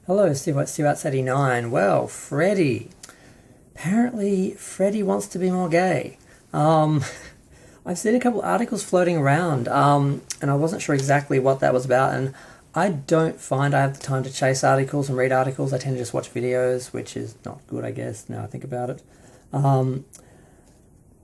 Hello, Stewart's 89. Well, Freddy. Apparently, Freddy wants to be more gay. Um, I've seen a couple articles floating around, and I wasn't sure exactly what that was about. And I don't find I have the time to chase articles and read articles. I tend to just watch videos, which is not good, I guess, now I think about it. Um,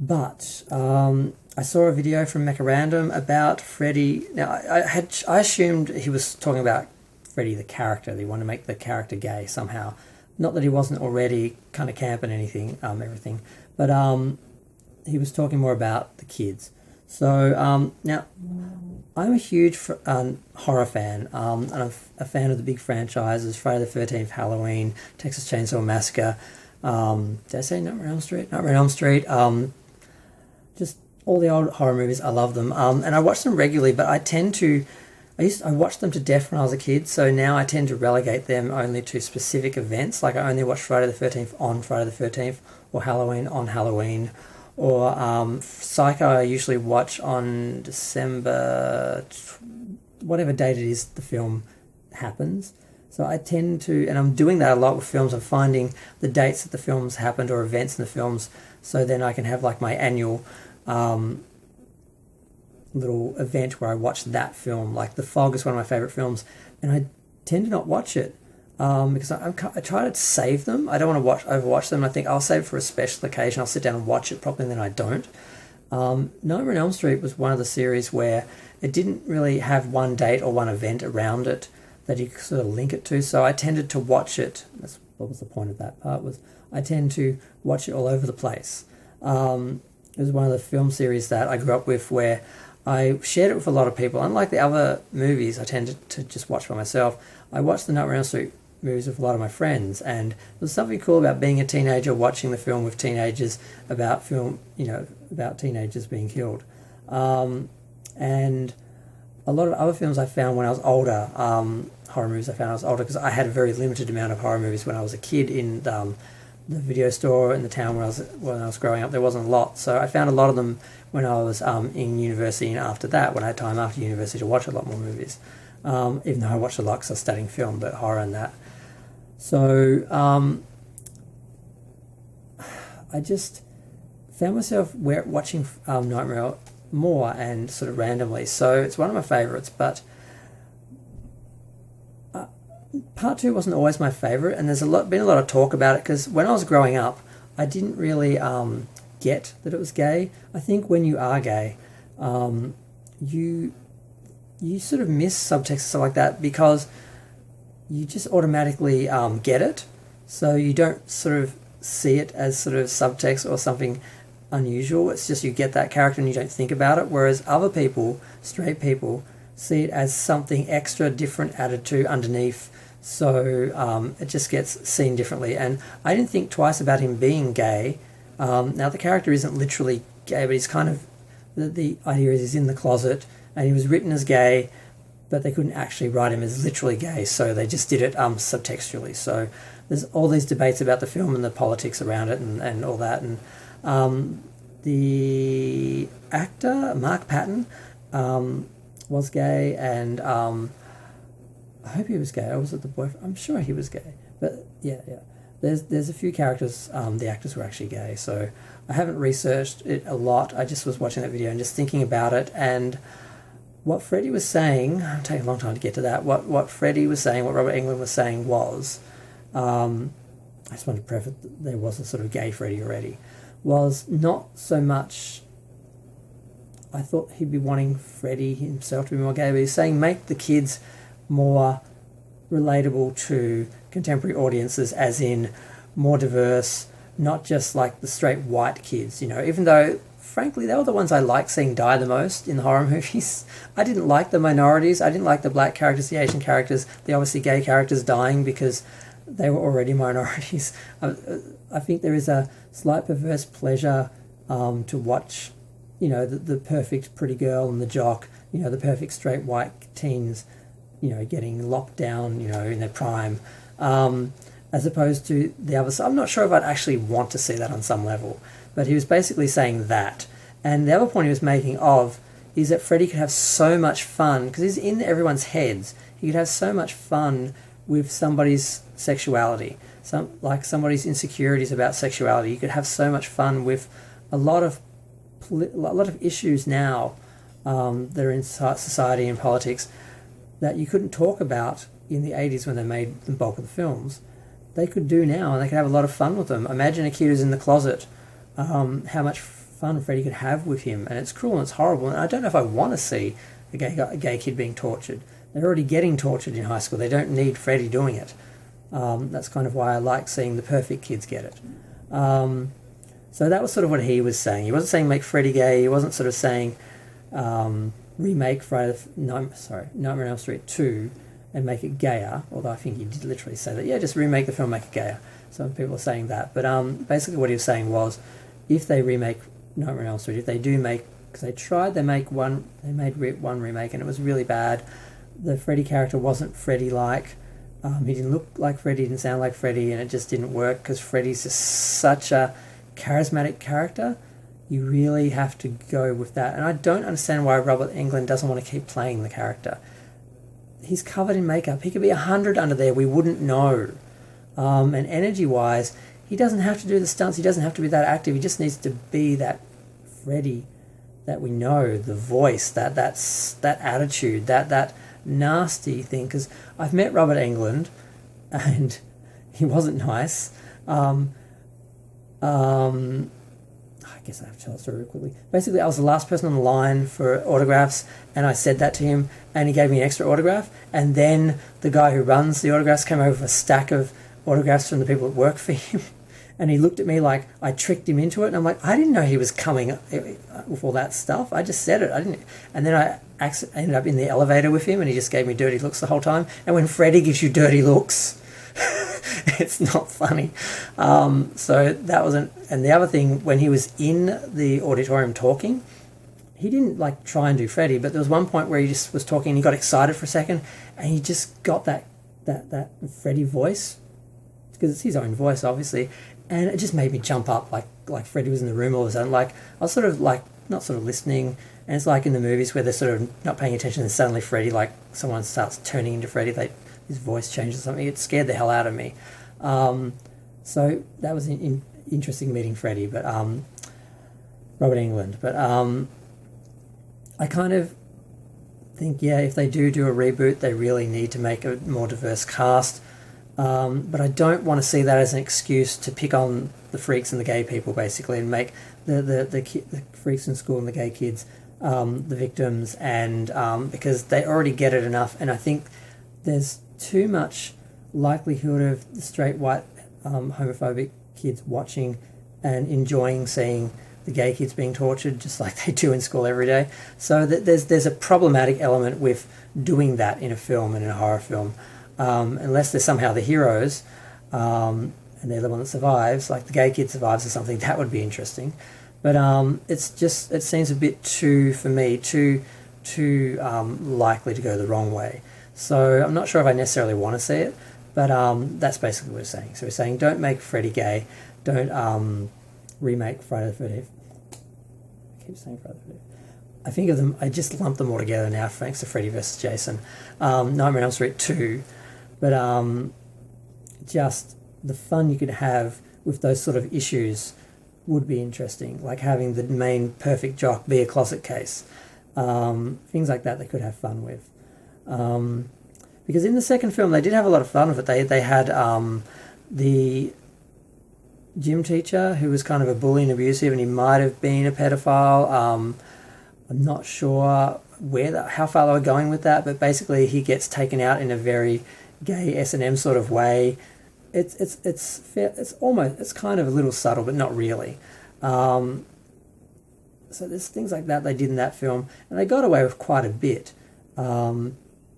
but I saw a video from Mecha about Freddy. Now, I assumed he was talking about Freddy the character. They want to make the character gay somehow. Not that he wasn't already kind of camp and everything, but he was talking more about the kids. So now, I'm a huge horror fan, and I'm a fan of the big franchises: Friday the 13th, Halloween, Texas Chainsaw Massacre. Did I say Nightmare on Elm Street? Nightmare on Elm Street. Just all the old horror movies. I love them, and I watch them regularly. But I tend to I watched them to death when I was a kid, so now I tend to relegate them only to specific events. Like I only watch Friday the 13th on Friday the 13th, or Halloween on Halloween, or Psycho I usually watch on whatever date it is the film happens. So I tend to, and I'm doing that a lot with films. I'm finding the dates that the films happened or events in the films, so then I can have like my annual little event where I watch that film. Like The Fog is one of my favourite films, and I tend to not watch it because I try to save them. I don't want to overwatch them. I think I'll save it for a special occasion. I'll sit down and watch it properly, and then I don't. Nightmare on Elm Street was one of the series where it didn't really have one date or one event around it that you could sort of link it to. So I tended to watch it. That's what was the point of that part, was I tend to watch it all over the place. It was one of the film series that I grew up with where I shared it with a lot of people. Unlike the other movies I tended to just watch by myself, I watched the Nightmare on Elm Street movies with a lot of my friends, and there was something cool about being a teenager watching the film with teenagers about teenagers being killed. And a lot of other films I found when I was older, horror movies I found when I was older, because I had a very limited amount of horror movies when I was a kid in the video store in the town when I was growing up. There wasn't a lot, so I found a lot of them when I was in university, and after that, when I had time after university to watch a lot more movies. Even though I watched a lot because I was studying film, but horror and that. So I just found myself watching Nightmare more and sort of randomly. So it's one of my favourites, but part two wasn't always my favourite, and there's been a lot of talk about it because when I was growing up, I didn't really get that it was gay. I think when you are gay, you sort of miss subtext and stuff like that because you just automatically get it, so you don't sort of see it as sort of subtext or something unusual. It's just you get that character and you don't think about it, whereas other people, straight people, see it as something extra, different added to underneath, so it just gets seen differently. And I didn't think twice about him being gay. Now the character isn't literally gay, but he's kind of, the idea is he's in the closet and he was written as gay, but they couldn't actually write him as literally gay, so they just did it subtextually. So there's all these debates about the film and the politics around it and all that. And the actor Mark Patton was gay, and I hope he was gay. Or was it the boyfriend? I'm sure he was gay, but yeah. There's a few characters, the actors were actually gay, so I haven't researched it a lot. I just was watching that video and just thinking about it, and what Freddie was saying, it'll take a long time to get to that, what Freddie was saying, what Robert Englund was saying was, I just wanted to preface that there was a sort of gay Freddie already, was not so much, I thought he'd be wanting Freddie himself to be more gay, but he's saying make the kids more relatable to contemporary audiences, as in more diverse, not just like the straight white kids, even though frankly they were the ones I liked seeing die the most in the horror movies. I didn't like the minorities. I didn't like the black characters, the Asian characters, the obviously gay characters dying because they were already minorities. I think there is a slight perverse pleasure to watch, the perfect pretty girl and the jock, the perfect straight white teens, getting locked down, in their prime, as opposed to the other side. I'm not sure if I'd actually want to see that on some level, but he was basically saying that. And the other point he was making is that Freddy could have so much fun, because he's in everyone's heads. He could have so much fun with somebody's sexuality, somebody's insecurities about sexuality. You could have so much fun with a lot of issues now that are in society and politics that you couldn't talk about in the 80s when they made the bulk of the films. They could do now, and they could have a lot of fun with them. Imagine a kid who's in the closet, how much fun Freddy could have with him. And it's cruel and it's horrible, and I don't know if I want to see a gay kid being tortured. They're already getting tortured in high school. They don't need Freddy doing it. That's kind of why I like seeing the perfect kids get it. So that was sort of what he was saying. He wasn't saying make Freddy gay. He wasn't sort of saying remake Nightmare on Elm Street 2 and make it gayer, although I think he did literally say that, yeah, just remake the film, make it gayer. Some people are saying that. But basically what he was saying was, if they remake Nightmare on Elm Street, if they do make, because they made one remake and it was really bad. The Freddy character wasn't Freddy-like. He didn't look like Freddy, didn't sound like Freddy, and it just didn't work because Freddy's just such a charismatic character. You really have to go with that. And I don't understand why Robert Englund doesn't want to keep playing the character. He's covered in makeup. He could be 100 under there. We wouldn't know. And energy-wise, he doesn't have to do the stunts. He doesn't have to be that active. He just needs to be that Freddy that we know, the voice, that attitude, that nasty thing. Because I've met Robert Englund, and he wasn't nice. I guess I have to tell the story real quickly. Basically, I was the last person on the line for autographs, and I said that to him, and he gave me an extra autograph. And then the guy who runs the autographs came over with a stack of autographs from the people that work for him, and he looked at me like I tricked him into it. And I'm like, I didn't know he was coming with all that stuff. I just said it. I didn't. And then I ended up in the elevator with him, and he just gave me dirty looks the whole time. And when Freddy gives you dirty looks, it's not funny. So that wasn't. And the other thing, when he was in the auditorium talking, he didn't like try and do Freddy, but there was one point where he just was talking and he got excited for a second, and he just got that Freddy voice, because it's his own voice obviously, and it just made me jump up like Freddy was in the room all of a sudden. Like I was sort of like not sort of listening, and it's like in the movies where they're sort of not paying attention and suddenly Freddy, like someone starts turning into Freddy, his voice changes or something. It scared the hell out of me. So that was interesting meeting Freddy, but Robert Englund. But I kind of think, yeah, if they do a reboot, they really need to make a more diverse cast. But I don't want to see that as an excuse to pick on the freaks and the gay people, basically, and make the freaks in school and the gay kids the victims, and because they already get it enough. And I think there's too much likelihood of the straight white homophobic kids watching and enjoying seeing the gay kids being tortured just like they do in school every day. So there's a problematic element with doing that in a film and in a horror film, unless they're somehow the heroes and they're the one that survives, like the gay kid survives or something. That would be interesting. But it seems a bit too likely to go the wrong way. So I'm not sure if I necessarily want to see it, but that's basically what we're saying. So we're saying don't make Freddy gay, don't remake Friday the 13th. I keep saying Friday the 13th. I think of them, I just lump them all together now thanks to Freddy vs. Jason. Nightmare on Elm Street 2, but just the fun you could have with those sort of issues would be interesting, like having the main perfect jock be a closet case. Things like that they could have fun with. Because in the second film they did have a lot of fun with it. They had the gym teacher who was kind of a bully and abusive, and he might have been a pedophile. I'm not sure how far they were going with that, but basically he gets taken out in a very gay S&M sort of way. It's almost kind of a little subtle, but not really. So there's things like that they did in that film, and they got away with quite a bit.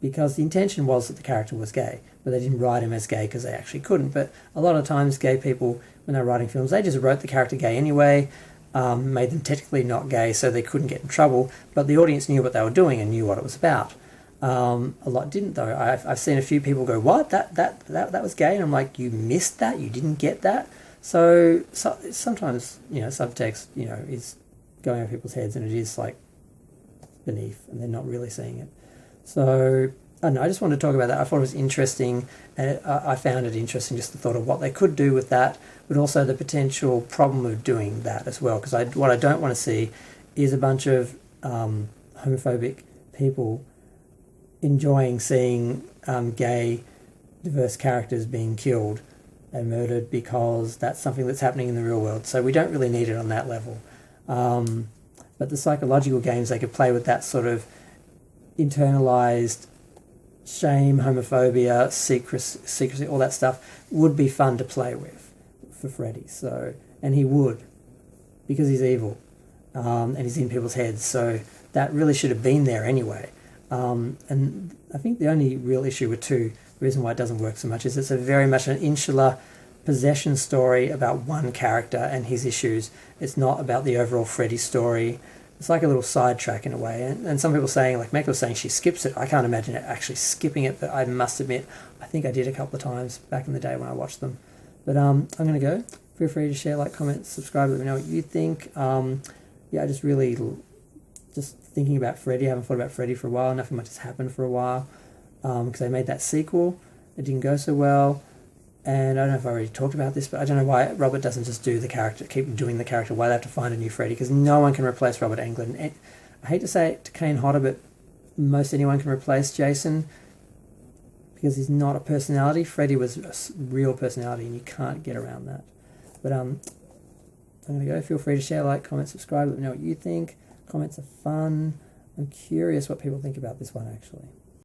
Because the intention was that the character was gay, but they didn't write him as gay because they actually couldn't. But a lot of times gay people, when they're writing films, they just wrote the character gay anyway, made them technically not gay so they couldn't get in trouble, but the audience knew what they were doing and knew what it was about. A lot didn't, though. I've seen a few people go, what? That was gay? And I'm like, you missed that? You didn't get that? So sometimes, subtext, is going over people's heads, and it is like beneath, and they're not really seeing it. So I don't know, I just wanted to talk about that. I thought it was interesting, and I found it interesting, just the thought of what they could do with that, but also the potential problem of doing that as well. Because what I don't want to see is a bunch of homophobic people enjoying seeing gay, diverse characters being killed and murdered, because that's something that's happening in the real world. So we don't really need it on that level. But the psychological games, they could play with that sort of internalized shame, homophobia, secrecy, all that stuff would be fun to play with for Freddy. So, and he would, because he's evil, and he's in people's heads. So that really should have been there anyway. And I think the only real issue with 2, the reason why it doesn't work so much, is it's a very much an insular possession story about one character and his issues. It's not about the overall Freddy story. It's like a little sidetrack in a way. And some people saying, like Meg was saying, she skips it. I can't imagine it actually skipping it, but I must admit, I think I did a couple of times back in the day when I watched them. But I'm going to go. Feel free to share, like, comment, subscribe, let me know what you think. I just really, just thinking about Freddy. I haven't thought about Freddy for a while. Nothing much has happened for a while, because they made that sequel. It didn't go so well. And I don't know if I already talked about this, but I don't know why Robert doesn't just do the character, keep doing the character, why they have to find a new Freddy, because no one can replace Robert Englund. And I hate to say it to Kane Hodder, but most anyone can replace Jason, because he's not a personality. Freddy was a real personality, and you can't get around that. But I'm going to go. Feel free to share, like, comment, subscribe, let me know what you think. Comments are fun. I'm curious what people think about this one, actually.